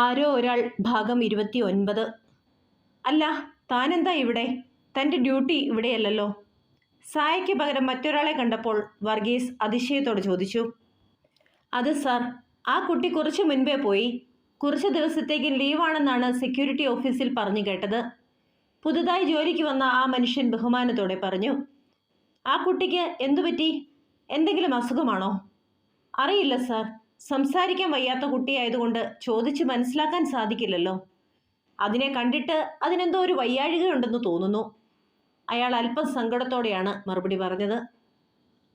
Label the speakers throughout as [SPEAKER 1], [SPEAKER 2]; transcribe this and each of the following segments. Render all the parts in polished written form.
[SPEAKER 1] ആരോ ഒരാൾ ഭാഗം 29. അല്ല, താനെന്താ ഇവിടെ? തൻ്റെ ഡ്യൂട്ടി ഇവിടെയല്ലല്ലോ. സായയ്ക്ക് പകരം മറ്റൊരാളെ കണ്ടപ്പോൾ വർഗീസ് അതിശയത്തോടെ ചോദിച്ചു. അത് സാർ, ആ കുട്ടി കുറച്ചു മുൻപേ പോയി. കുറച്ച് ദിവസത്തേക്ക് ലീവാണെന്നാണ് സെക്യൂരിറ്റി ഓഫീസിൽ പറഞ്ഞു കേട്ടത്. പുതുതായി ജോലിക്ക് വന്ന ആ മനുഷ്യൻ ബഹുമാനത്തോടെ പറഞ്ഞു. ആ കുട്ടിക്ക് എന്തുപറ്റി? എന്തെങ്കിലും അസുഖമാണോ? അറിയില്ല സാർ. സംസാരിക്കാൻ വയ്യാത്ത കുട്ടിയായതുകൊണ്ട് ചോദിച്ച് മനസ്സിലാക്കാൻ സാധിക്കില്ലല്ലോ. അതിനെ കണ്ടിട്ട് അതിനെന്തോ ഒരു വയ്യാഴികയുണ്ടെന്ന് തോന്നുന്നു. അയാൾ അല്പം സങ്കടത്തോടെയാണ് മറുപടി പറഞ്ഞത്.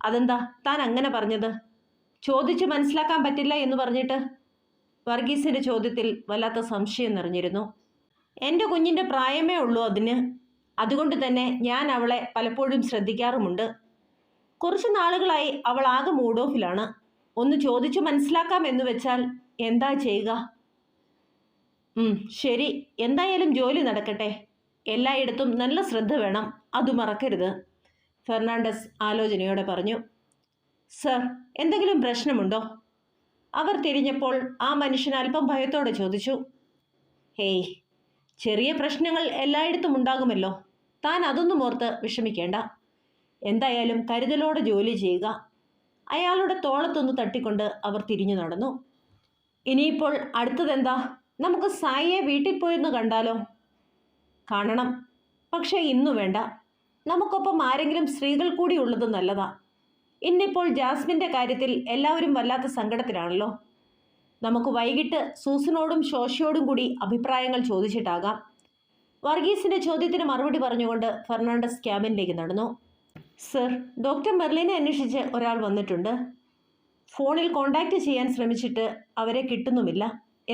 [SPEAKER 1] അതെന്താ താൻ അങ്ങനെ പറഞ്ഞത്? ചോദിച്ച് മനസ്സിലാക്കാൻ പറ്റില്ല എന്ന് പറഞ്ഞിട്ട്? വർഗീസിന്റെ ചോദ്യത്തിൽ വല്ലാത്ത സംശയം നിറഞ്ഞിരുന്നു. എൻ്റെ കുഞ്ഞിൻ്റെ പ്രായമേ ഉള്ളൂ അതിന്. അതുകൊണ്ട് തന്നെ ഞാൻ അവളെ പലപ്പോഴും ശ്രദ്ധിക്കാറുമുണ്ട്. കുറച്ച് നാളുകളായി അവൾ ആകെ മൂഡ് ഓഫിലാണ്. ഒന്ന് ചോദിച്ചു മനസ്സിലാക്കാം എന്ന് വെച്ചാൽ എന്താ ചെയ്യുക? ശരി, എന്തായാലും ജോലി നടക്കട്ടെ. എല്ലായിടത്തും നല്ല ശ്രദ്ധ വേണം, അത് മറക്കരുത്, ഫെർണാണ്ടസ് ആലോചനയോടെ പറഞ്ഞു. സർ, എന്തെങ്കിലും പ്രശ്നമുണ്ടോ? അവർ തിരിഞ്ഞപ്പോൾ ആ മനുഷ്യൻ അല്പം ഭയത്തോടെ ചോദിച്ചു. ഹേയ്, ചെറിയ പ്രശ്നങ്ങൾ എല്ലായിടത്തും ഉണ്ടാകുമല്ലോ. താൻ അതൊന്നും ഓർത്ത് വിഷമിക്കേണ്ട. എന്തായാലും കരുതലോടെ ജോലി ചെയ്യുക. അയാളുടെ തോളത്തൊന്ന് തട്ടിക്കൊണ്ട് അവർ തിരിഞ്ഞു നടന്നു. ഇനിയിപ്പോൾ അടുത്തതെന്താ? നമുക്ക് സായിയെ വീട്ടിൽ പോയെന്ന് കണ്ടാലോ? കാണണം, പക്ഷേ ഇന്നു വേണ്ട. നമുക്കൊപ്പം ആരെങ്കിലും സ്ത്രീകൾ കൂടി ഉള്ളത് നല്ലതാ. ഇന്നിപ്പോൾ ജാസ്മിൻ്റെ കാര്യത്തിൽ എല്ലാവരും വല്ലാത്ത സങ്കടത്തിലാണല്ലോ. നമുക്ക് വൈകിട്ട് സൂസനോടും ശോശയോടും കൂടി അഭിപ്രായങ്ങൾ ചോദിച്ചിട്ടാകാം. വർഗീസിന്റെ ചോദ്യത്തിന് മറുപടി പറഞ്ഞുകൊണ്ട് ഫെർണാണ്ടസ് ക്യാബിനിലേക്ക് നടന്നു. സർ, ഡോക്ടർ മെർലിനെ അന്വേഷിച്ച് ഒരാൾ വന്നിട്ടുണ്ട്. ഫോണിൽ കോണ്ടാക്ട് ചെയ്യാൻ ശ്രമിച്ചിട്ട് അവരെ കിട്ടുന്നുമില്ല.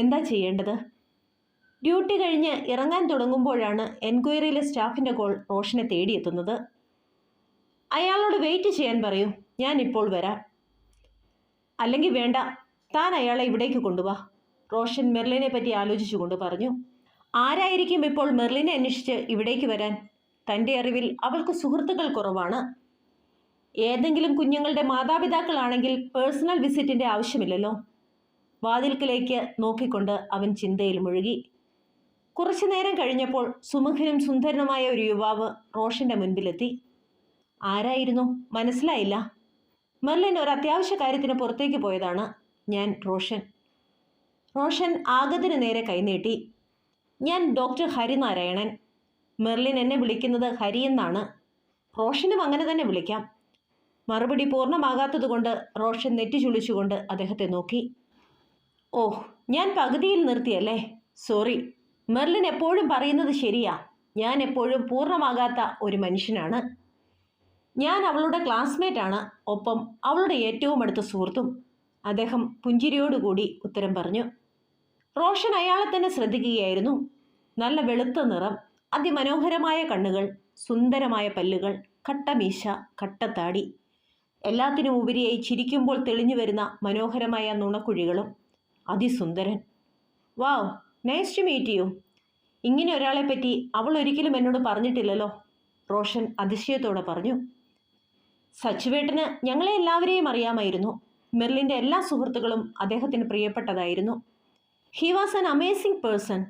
[SPEAKER 1] എന്താ ചെയ്യേണ്ടത്? ഡ്യൂട്ടി കഴിഞ്ഞ് ഇറങ്ങാൻ തുടങ്ങുമ്പോഴാണ് എൻക്വയറിയിലെ സ്റ്റാഫിൻ്റെ കോൾ റോഷനെ തേടിയെത്തുന്നത്. അയാളോട് വെയിറ്റ് ചെയ്യാൻ പറയൂ, ഞാൻ ഇപ്പോൾ വരാം. അല്ലെങ്കിൽ വേണ്ട, താൻ അയാളെ ഇവിടേക്ക് കൊണ്ടുവാ, റോഷൻ മെർലിനെ പറ്റി ആലോചിച്ചുകൊണ്ട് പറഞ്ഞു. ആരായിരിക്കും ഇപ്പോൾ മെർലിനെ അന്വേഷിച്ച് ഇവിടേക്ക് വരാൻ? തൻ്റെ അറിവിൽ അവൾക്ക് സുഹൃത്തുക്കൾ കുറവാണ്. ഏതെങ്കിലും കുഞ്ഞുങ്ങളുടെ മാതാപിതാക്കളാണെങ്കിൽ പേഴ്സണൽ വിസിറ്റിൻ്റെ ആവശ്യമില്ലല്ലോ. വാതിൽക്കലേക്ക് നോക്കിക്കൊണ്ട് അവൻ ചിന്തയിൽ മുഴുകി. കുറച്ചു നേരം കഴിഞ്ഞപ്പോൾ സുമുഖനും സുന്ദരനുമായ ഒരു യുവാവ് റോഷന്റെ മുൻപിലെത്തി. ആരായിരുന്നു? മനസ്സിലായില്ല. മെർലിൻ ഒരു അത്യാവശ്യ കാര്യത്തിന് പുറത്തേക്ക് പോയതാണ്. ഞാൻ റോഷൻ. റോഷൻ ആഗതിന് നേരെ കൈനീട്ടി. ഞാൻ ഡോക്ടർ ഹരിനാരായണൻ. മെർലിൻ എന്നെ വിളിക്കുന്നത് ഹരി എന്നാണ്. റോഷനും അങ്ങനെ തന്നെ വിളിക്കാം. മറുപടി പൂർണ്ണമാകാത്തതുകൊണ്ട് റോഷൻ നെറ്റി ചുളിച്ചുകൊണ്ട് അദ്ദേഹത്തെ നോക്കി. ഓഹ്, ഞാൻ പകുതിയിൽ നിർത്തിയല്ലേ? സോറി. മെർലിൻ എപ്പോഴും പറയുന്നത് ശരിയാ. ഞാൻ എപ്പോഴും പൂർണ്ണമാകാത്ത ഒരു മനുഷ്യനാണ്. ഞാൻ അവളുടെ ക്ലാസ്മേറ്റാണ്, ഒപ്പം അവളുടെ ഏറ്റവും അടുത്ത സുഹൃത്തും, അദ്ദേഹം പുഞ്ചിരിയോടുകൂടി ഉത്തരം പറഞ്ഞു. റോഷൻ അയാളെ തന്നെ ശ്രദ്ധിക്കുകയായിരുന്നു. നല്ല വെളുത്ത നിറം, അതിമനോഹരമായ കണ്ണുകൾ, സുന്ദരമായ പല്ലുകൾ, കട്ടമീശ, കട്ടത്താടി, എല്ലാത്തിനും ഉപരിയായി ചിരിക്കുമ്പോൾ തെളിഞ്ഞു വരുന്ന മനോഹരമായ നുണക്കുഴികളും. അതിസുന്ദരൻ. വാവ്, നൈസ് ടു മീറ്റ് യു. ഇങ്ങനെ ഒരാളെപ്പറ്റി അവൾ ഒരിക്കലും എന്നോട് പറഞ്ഞിട്ടില്ലല്ലോ, റോഷൻ അതിശയത്തോടെ പറഞ്ഞു. സച്ചുവേട്ടന് ഞങ്ങളെ എല്ലാവരെയും അറിയാമായിരുന്നു. മെർലിൻ്റെ എല്ലാ സുഹൃത്തുക്കളും അദ്ദേഹത്തിന് പ്രിയപ്പെട്ടതായിരുന്നു. He was an amazing person.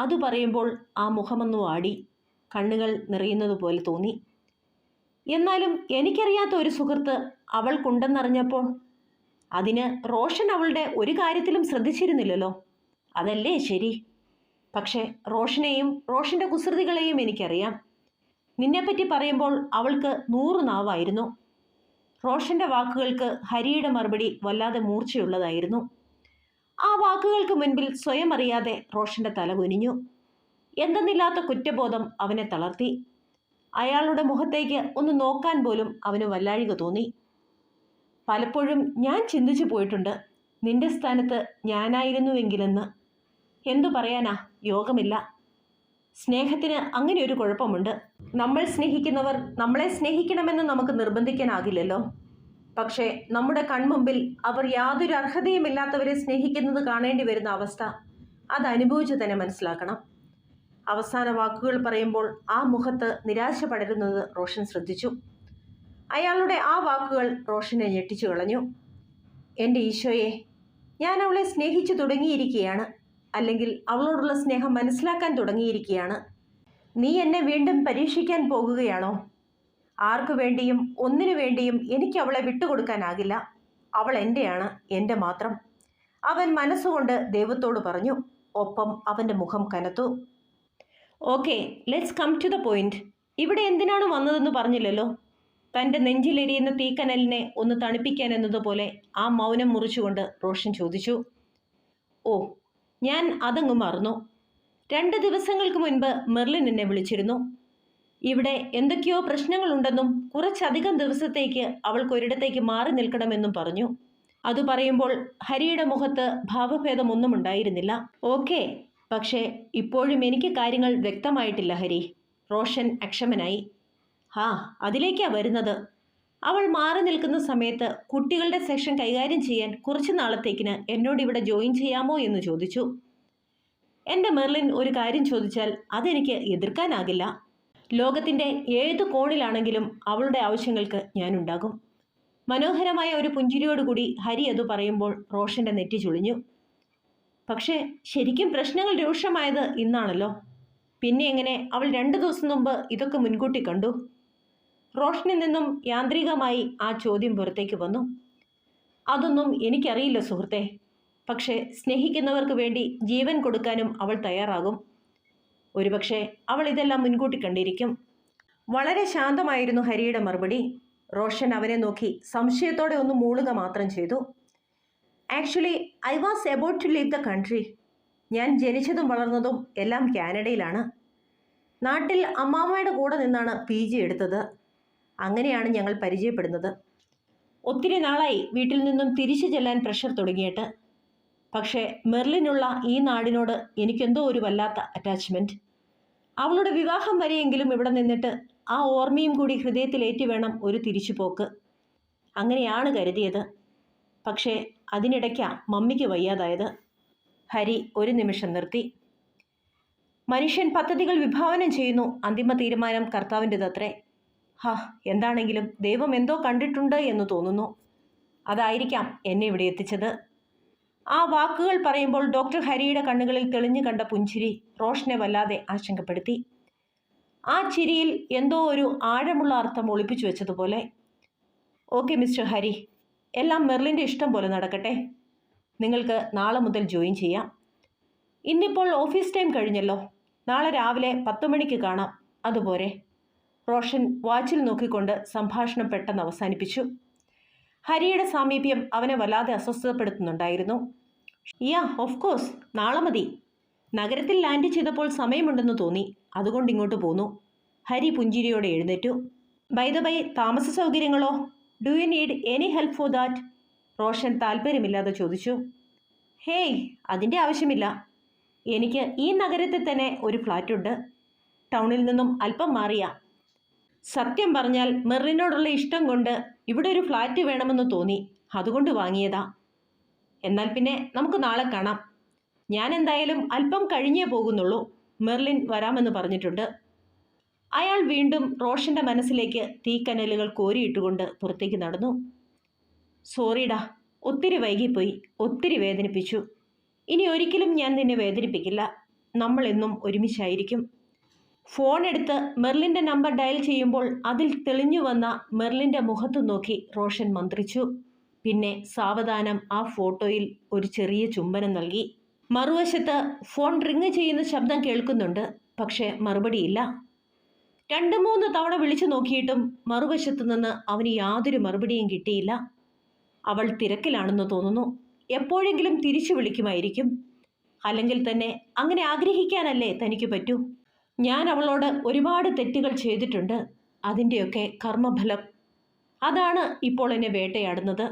[SPEAKER 1] അത് പറയുമ്പോൾ ആ മുഖമൊന്നു വാടി, കണ്ണുകൾ നിറയുന്നത് പോലെ തോന്നി. എന്നാലും എനിക്കറിയാത്ത ഒരു സുഹൃത്ത് അവൾക്കുണ്ടെന്നറിഞ്ഞപ്പോൾ അതിന് റോഷൻ അവളുടെ ഒരു കാര്യത്തിലും ശ്രദ്ധിച്ചിരുന്നില്ലല്ലോ. അതല്ലേ ശരി? പക്ഷേ റോഷനെയും റോഷൻ്റെ കുസൃതികളെയും എനിക്കറിയാം. നിന്നെപ്പറ്റി പറയുമ്പോൾ അവൾക്ക് 100 നാവായിരുന്നു. റോഷന്റെ വാക്കുകൾക്ക് ഹരിയുടെ മറുപടി വല്ലാതെ മൂർച്ചയുള്ളതായിരുന്നു. ആ വാക്കുകൾക്ക് മുൻപിൽ സ്വയം അറിയാതെ റോഷന്റെ തല കുനിഞ്ഞു. എന്തെന്നില്ലാത്ത കുറ്റബോധം അവനെ തളർത്തി. അയാളുടെ മുഖത്തേക്ക് ഒന്ന് നോക്കാൻ പോലും അവന് വല്ലാഴിക തോന്നി. പലപ്പോഴും ഞാൻ ചിന്തിച്ചു പോയിട്ടുണ്ട്, നിന്റെ സ്ഥാനത്ത് ഞാനായിരുന്നുവെങ്കിലെന്ന്. എന്തു പറയാനാ, യോഗമില്ല. സ്നേഹത്തിന് അങ്ങനെ ഒരു കുഴപ്പമുണ്ട്. നമ്മൾ സ്നേഹിക്കുന്നവർ നമ്മളെ സ്നേഹിക്കണമെന്ന് നമുക്ക് നിർബന്ധിക്കാനാകില്ലല്ലോ. പക്ഷേ നമ്മുടെ കൺമുമ്പിൽ അവർ യാതൊരു അർഹതയുമില്ലാത്തവരെ സ്നേഹിക്കുന്നത് കാണേണ്ടി വരുന്ന അവസ്ഥ അത് അനുഭവിച്ചു തന്നെ മനസ്സിലാക്കണം. അവസാന വാക്കുകൾ പറയുമ്പോൾ ആ മുഖത്ത് നിരാശ പടരുന്നത് റോഷൻ ശ്രദ്ധിച്ചു. അയാളുടെ ആ വാക്കുകൾ റോഷനെ ഞെട്ടിച്ചു കളഞ്ഞു. എൻ്റെ ഈശോയെ, ഞാൻ അവളെ സ്നേഹിച്ചു തുടങ്ങിയിരിക്കുകയാണ്. അല്ലെങ്കിൽ അവളോടുള്ള സ്നേഹം മനസ്സിലാക്കാൻ തുടങ്ങിയിരിക്കുകയാണ്. നീ എന്നെ വീണ്ടും പരീക്ഷിക്കാൻ പോകുകയാണോ? ആർക്കു വേണ്ടിയും ഒന്നിനു വേണ്ടിയും എനിക്ക് അവളെ വിട്ടുകൊടുക്കാനാകില്ല. അവൾ എൻ്റെയാണ്, എൻ്റെ മാത്രം. അവൻ മനസ്സുകൊണ്ട് ദൈവത്തോട് പറഞ്ഞു. ഒപ്പം അവൻ്റെ മുഖം കനത്തു. Okay, let's come to the point. ഇവിടെ എന്തിനാണ് വന്നതെന്ന് പറഞ്ഞില്ലല്ലോ. തൻ്റെ നെഞ്ചിലെരിയുന്ന തീക്കനലിനെ ഒന്ന് തണുപ്പിക്കാൻ എന്നതുപോലെ ആ മൗനം മുറിച്ചുകൊണ്ട് റോഷൻ ചോദിച്ചു. ഓ, ഞാൻ അതങ്ങ് മറന്നു. 2 ദിവസങ്ങൾക്ക് മുൻപ് മെർലിൻ എന്നെ വിളിച്ചിരുന്നു. ഇവിടെ എന്തൊക്കെയോ പ്രശ്നങ്ങളുണ്ടെന്നും കുറച്ചധികം ദിവസത്തേക്ക് അവൾക്കൊരിടത്തേക്ക് മാറി നിൽക്കണമെന്നും പറഞ്ഞു. അത് പറയുമ്പോൾ ഹരിയുടെ മുഖത്ത് ഭാവഭേദമൊന്നും ഉണ്ടായിരുന്നില്ല. ഓക്കെ, പക്ഷേ ഇപ്പോഴും എനിക്ക് കാര്യങ്ങൾ വ്യക്തമായിട്ടില്ല ഹരി. റോഷൻ അക്ഷമനായി. അതിലേക്കാ വരുന്നത്. അവൾ മാറി നിൽക്കുന്ന സമയത്ത് കുട്ടികളുടെ സെക്ഷൻ കൈകാര്യം ചെയ്യാൻ കുറച്ചു നാളത്തേക്കിന് എന്നോട് ഇവിടെ ജോയിൻ ചെയ്യാമോ എന്ന് ചോദിച്ചു. എൻ്റെ മെർലിൻ ഒരു കാര്യം ചോദിച്ചാൽ അതെനിക്ക് എതിർക്കാനാകില്ല. ലോകത്തിൻ്റെ ഏത് കോണിലാണെങ്കിലും അവളുടെ ആവശ്യങ്ങൾക്ക് ഞാനുണ്ടാകും. മനോഹരമായ ഒരു പുഞ്ചിരിയോടുകൂടി ഹരി അത് പറയുമ്പോൾ റോഷന്റെ നെറ്റി ചുളിഞ്ഞു. പക്ഷേ ശരിക്കും പ്രശ്നങ്ങൾ രൂക്ഷമായത് ഇന്നാണല്ലോ. പിന്നെ എങ്ങനെ അവൾ 2 ദിവസം മുമ്പ് ഇതൊക്കെ മുൻകൂട്ടി കണ്ടു? റോഷനിൽ നിന്നും യാന്ത്രികമായി ആ ചോദ്യം പുറത്തേക്ക് വന്നു. അതൊന്നും എനിക്കറിയില്ല സുഹൃത്തെ. പക്ഷേ സ്നേഹിക്കുന്നവർക്ക് വേണ്ടി ജീവൻ കൊടുക്കാനും അവൾ തയ്യാറാകും. ഒരുപക്ഷെ അവൾ ഇതെല്ലാം മുൻകൂട്ടി കണ്ടിരിക്കും. വളരെ ശാന്തമായിരുന്നു ഹരിയുടെ മറുപടി. റോഷൻ അവനെ നോക്കി സംശയത്തോടെ ഒന്ന് മൂളുക മാത്രം ചെയ്തു. Actually I was about to leave the country. ഞാൻ ജനിച്ചതും വളർന്നതും എല്ലാം കാനഡയിലാണ്. നാട്ടിൽ അമ്മാമ്മയുടെ കൂടെ നിന്നാണ് PG എടുത്തത്. അങ്ങനെയാണ് ഞങ്ങൾ പരിചയപ്പെടുന്നത്. ഒത്തിരി നാളായി വീട്ടിൽ നിന്നും തിരിച്ചു ചെല്ലാൻ പ്രഷർ തുടങ്ങിയിട്ട്. പക്ഷേ മെർലിനുള്ള ഈ നാടിനോട് എനിക്കെന്തോ ഒരു വല്ലാത്ത അറ്റാച്ച്മെൻറ്റ്. അവളുടെ വിവാഹം വരെയെങ്കിലും ഇവിടെ നിന്നിട്ട് ആ ഓർമ്മയും കൂടി ഹൃദയത്തിലേറ്റി വേണം ഒരു തിരിച്ചുപോക്ക്. അങ്ങനെയാണ് കരുതിയത്. പക്ഷേ അതിനിടയ്ക്കാ മമ്മിക്ക് വയ്യാതായത്. ഹരി ഒരു നിമിഷം നിർത്തി. മനുഷ്യൻ പദ്ധതികൾ വിഭാവനം ചെയ്യുന്നു, അന്തിമ തീരുമാനം കർത്താവിൻ്റെതത്രേ. എന്താണെങ്കിലും ദൈവം എന്തോ കണ്ടിട്ടുണ്ട് എന്ന് തോന്നുന്നു. അതായിരിക്കാം എന്നെ ഇവിടെ എത്തിച്ചത്. ആ വാക്കുകൾ പറയുമ്പോൾ ഡോക്ടർ ഹരിയുടെ കണ്ണുകളിൽ തെളിഞ്ഞു കണ്ട പുഞ്ചിരി റോഷനെ വല്ലാതെ ആശങ്കപ്പെടുത്തി. ആ ചിരിയിൽ എന്തോ ഒരു ആഴമുള്ള അർത്ഥം ഒളിപ്പിച്ചു വെച്ചതുപോലെ. ഓക്കെ മിസ്റ്റർ ഹരി, എല്ലാം മെർലിൻ്റെ ഇഷ്ടം പോലെ നടക്കട്ടെ. നിങ്ങൾക്ക് നാളെ മുതൽ ജോയിൻ ചെയ്യാം. ഇന്നിപ്പോൾ ഓഫീസ് ടൈം കഴിഞ്ഞല്ലോ. നാളെ രാവിലെ 10 മണിക്ക് കാണാം. അതുപോരെ? റോഷൻ വാച്ചിൽ നോക്കിക്കൊണ്ട് സംഭാഷണം പെട്ടെന്ന് അവസാനിപ്പിച്ചു. ഹരിയുടെ സാമീപ്യം അവനെ വല്ലാതെ അസ്വസ്ഥപ്പെടുത്തുന്നുണ്ടായിരുന്നു. ഓഫ് കോഴ്സ്, നാളെ മതി. നഗരത്തിൽ ലാൻഡ് ചെയ്തപ്പോൾ സമയമുണ്ടെന്ന് തോന്നി, അതുകൊണ്ട് ഇങ്ങോട്ട് പോന്നു. ഹരി പുഞ്ചിരിയോടെ എഴുന്നേറ്റു. ബൈ ദ ബൈ, താമസ സൗകര്യങ്ങളോ? Do you need any help for that? Roshan താല്പര്യമില്ലാതെ ചോദിച്ചു. ഹേയ്, അതിൻ്റെ ആവശ്യമില്ല. എനിക്ക് ഈ നഗരത്തിൽ തന്നെ ഒരു ഫ്ലാറ്റുണ്ട്. ടൗണിൽ നിന്നും അല്പം മാറിയ. സത്യം പറഞ്ഞാൽ മെർലിനോടുള്ള ഇഷ്ടം കൊണ്ട് ഇവിടെ ഒരു ഫ്ലാറ്റ് വേണമെന്ന് തോന്നി, അതുകൊണ്ട് വാങ്ങിയതാ. എന്നാൽ പിന്നെ നമുക്ക് നാളെ കാണാം. ഞാൻ എന്തായാലും അല്പം കഴിഞ്ഞേ പോകുന്നുള്ളൂ. മെർലിൻ വരാമെന്ന് പറഞ്ഞിട്ടുണ്ട്. അയാൾ വീണ്ടും റോഷന്റെ മനസ്സിലേക്ക് തീക്കനലുകൾ കോരിയിട്ടുകൊണ്ട് പുറത്തേക്ക് നടന്നു. സോറിടാ, ഒത്തിരി വൈകിപ്പോയി, ഒത്തിരി വേദനിപ്പിച്ചു. ഇനി ഒരിക്കലും ഞാൻ നിന്നെ വേദനിപ്പിക്കില്ല. നമ്മൾ എന്നും ഒരുമിച്ചായിരിക്കും. ഫോൺ എടുത്ത് മെർലിൻ്റെ നമ്പർ ഡയൽ ചെയ്യുമ്പോൾ അതിൽ തെളിഞ്ഞു വന്ന മെർലിൻ്റെ മുഖത്ത് നോക്കി റോഷൻ മന്ത്രിച്ചു. പിന്നെ സാവധാനം ആ ഫോട്ടോയിൽ ഒരു ചെറിയ ചുംബനം നൽകി. മറുവശത്ത് ഫോൺ റിങ് ചെയ്യുന്ന ശബ്ദം കേൾക്കുന്നുണ്ട്. പക്ഷേ മറുപടിയില്ല. 2-3 തവണ വിളിച്ചു നോക്കിയിട്ടും മറുവശത്തു നിന്ന് അവന് യാതൊരു മറുപടിയും കിട്ടിയില്ല. അവൾ തിരക്കിലാണെന്ന് തോന്നുന്നു. എപ്പോഴെങ്കിലും തിരിച്ചു വിളിക്കുമായിരിക്കും. അല്ലെങ്കിൽ തന്നെ അങ്ങനെ ആഗ്രഹിക്കാനല്ലേ തനിക്ക് പറ്റൂ. ഞാൻ അവളോട് ഒരുപാട് തെറ്റുകൾ ചെയ്തിട്ടുണ്ട്. അതിൻ്റെയൊക്കെ കർമ്മഫലം. അതാണ് ഇപ്പോൾ എന്നെ വേട്ടയാടുന്നത്.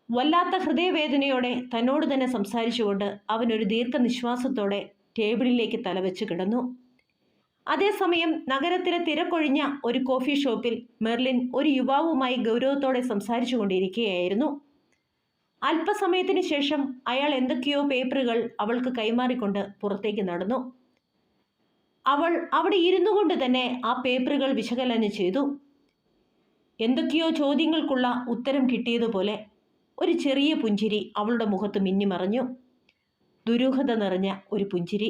[SPEAKER 1] വല്ലാത്ത ഹൃദയവേദനയോടെ തന്നോട് തന്നെ സംസാരിച്ചുകൊണ്ട് അവനൊരു ദീർഘനിശ്വാസത്തോടെ ടേബിളിലേക്ക് തലവെച്ച് കിടന്നു. അതേസമയം നഗരത്തിലെ തിരക്കൊഴിഞ്ഞ ഒരു കോഫി ഷോപ്പിൽ മെർലിൻ ഒരു യുവാവുമായി ഗൗരവത്തോടെ സംസാരിച്ചു കൊണ്ടിരിക്കുകയായിരുന്നു. അല്പസമയത്തിന് ശേഷം അയാൾ എന്തൊക്കെയോ പേപ്പറുകൾ അവൾക്ക് കൈമാറിക്കൊണ്ട് പുറത്തേക്ക് നടന്നു. അവൾ അവിടെ ഇരുന്നു കൊണ്ട് തന്നെ ആ പേപ്പറുകൾ വിശകലനം ചെയ്തു. എന്തൊക്കെയോ ചോദ്യങ്ങൾക്കുള്ള ഉത്തരം കിട്ടിയതുപോലെ ഒരു ചെറിയ പുഞ്ചിരി അവളുടെ മുഖത്ത് മിന്നിമറഞ്ഞു. ദുരൂഹത നിറഞ്ഞ ഒരു പുഞ്ചിരി.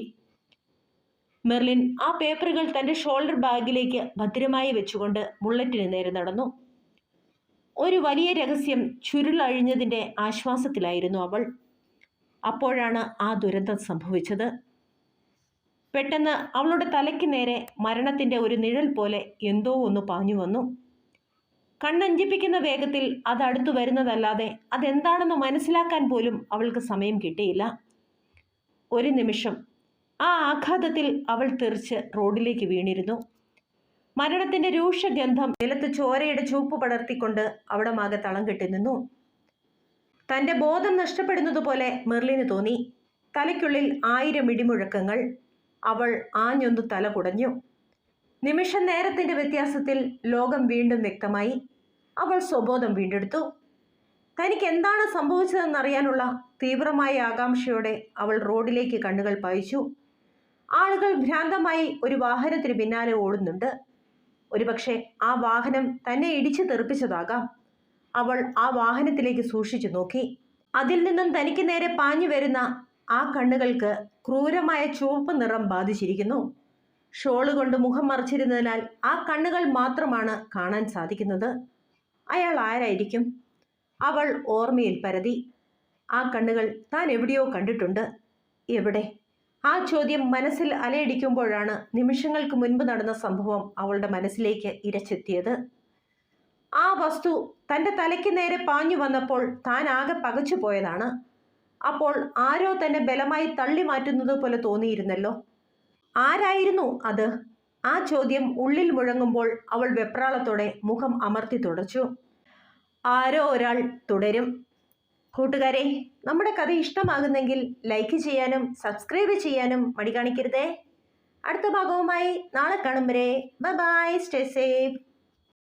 [SPEAKER 1] മെർലിൻ ആ പേപ്പറുകൾ തൻ്റെ ഷോൾഡർ ബാഗിലേക്ക് ഭദ്രമായി വെച്ചുകൊണ്ട് ബുള്ളറ്റിന് നേരെ നടന്നു. ഒരു വലിയ രഹസ്യം ചുരുളഴിഞ്ഞതിൻ്റെ ആശ്വാസത്തിലായിരുന്നു അവൾ. അപ്പോഴാണ് ആ ദുരന്തം സംഭവിച്ചത്. പെട്ടെന്ന് അവളുടെ തലയ്ക്ക് നേരെ മരണത്തിൻ്റെ ഒരു നിഴൽ പോലെ എന്തോ ഒന്ന് പാഞ്ഞു വന്നു. കണ്ണഞ്ചിപ്പിക്കുന്ന വേഗത്തിൽ അത് അടുത്തു വരുന്നതല്ലാതെ അതെന്താണെന്ന് മനസ്സിലാക്കാൻ പോലും അവൾക്ക് സമയം കിട്ടിയില്ല. ഒരു നിമിഷം ആ ആഘാതത്തിൽ അവൾ തെറിച്ച് റോഡിലേക്ക് വീണിരുന്നു. മരണത്തിൻ്റെ രൂക്ഷഗന്ധം നിലത്ത് ചോരയുടെ ചുവപ്പ് പടർത്തിക്കൊണ്ട് അവിടെ മാകെ തളം കെട്ടി നിന്നു. തൻ്റെ ബോധം നഷ്ടപ്പെടുന്നത് പോലെ മെർലിന് തോന്നി. തലയ്ക്കുള്ളിൽ 1000 ഇടിമുഴക്കങ്ങൾ. അവൾ ആഞ്ഞൊന്നു തല കുടഞ്ഞു. നിമിഷ നേരത്തിൻ്റെ വ്യത്യാസത്തിൽ ലോകം വീണ്ടും വ്യക്തമായി. അവൾ സ്വബോധം വീണ്ടെടുത്തു. തനിക്ക് എന്താണ് സംഭവിച്ചതെന്നറിയാനുള്ള തീവ്രമായ ആകാംക്ഷയോടെ അവൾ റോഡിലേക്ക് കണ്ണുകൾ പായിച്ചു. ആളുകൾ ഭ്രാന്തമായി ഒരു വാഹനത്തിന് പിന്നാലെ ഓടുന്നുണ്ട്. ഒരുപക്ഷെ ആ വാഹനം തന്നെ ഇടിച്ചു തെറിപ്പിച്ചതാകാം. അവൾ ആ വാഹനത്തിലേക്ക് സൂക്ഷിച്ചു നോക്കി. അതിൽ നിന്നും തനിക്ക് നേരെ പാഞ്ഞു വരുന്ന ആ കണ്ണുകൾക്ക് ക്രൂരമായ ചുവപ്പ് നിറം ബാധിച്ചിരിക്കുന്നു. ഷോള് കൊണ്ട് മുഖം മറച്ചിരുന്നതിനാൽ ആ കണ്ണുകൾ മാത്രമാണ് കാണാൻ സാധിക്കുന്നത്. അയാൾ ആരായിരിക്കും? അവൾ ഓർമ്മയിൽ പരതി. ആ കണ്ണുകൾ താൻ എവിടെയോ കണ്ടിട്ടുണ്ട്. എവിടെ? ആ ചോദ്യം മനസ്സിൽ അലയടിക്കുമ്പോഴാണ് നിമിഷങ്ങൾക്ക് മുൻപ് നടന്ന സംഭവം അവളുടെ മനസ്സിലേക്ക് ഇരച്ചെത്തിയത്. ആ വസ്തു തൻ്റെ തലയ്ക്ക് നേരെ പാഞ്ഞു വന്നപ്പോൾ താൻ ആകെ പകച്ചു പോയതാണ്. അപ്പോൾ ആരോ തന്നെ ബലമായി തള്ളി മാറ്റുന്നത് പോലെ തോന്നിയിരുന്നല്ലോ. ആരായിരുന്നു അത്? ആ ചോദ്യം ഉള്ളിൽ മുഴങ്ങുമ്പോൾ അവൾ വെപ്രാളത്തോടെ മുഖം അമർത്തി തുടച്ചു. ആരോ ഒരാൾ തുടരും. കൂട്ടുകാരെ, നമ്മുടെ കഥ ഇഷ്ടമാകുന്നെങ്കിൽ ലൈക്ക് ചെയ്യാനും സബ്സ്ക്രൈബ് ചെയ്യാനും മടി കാണിക്കരുതേ. അടുത്ത ഭാഗവുമായി നാളെ കാണും വരെ ബൈ ബൈ, സ്റ്റേ സേഫ്.